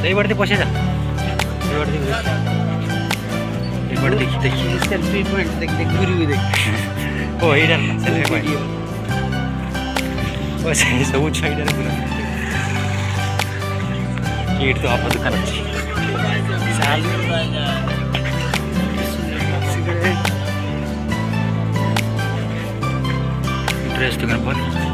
ଏଇପଟେ ପଶି ଯା ଏଇପଟେ ଦେଖି ଦେଖି सेल्फी पॉइंट देख देख घूरी हुई देख ओ ଏଇଟା ସେଲ୍ଫି ପଏଣ୍ଟ ଓ ସେ ସବୁ ଛାଇଟାରେ ପୁରା ଏଇଠି ତ ଆମ ଦୋକାନ ଅଛି ड्रेस दुकान पनि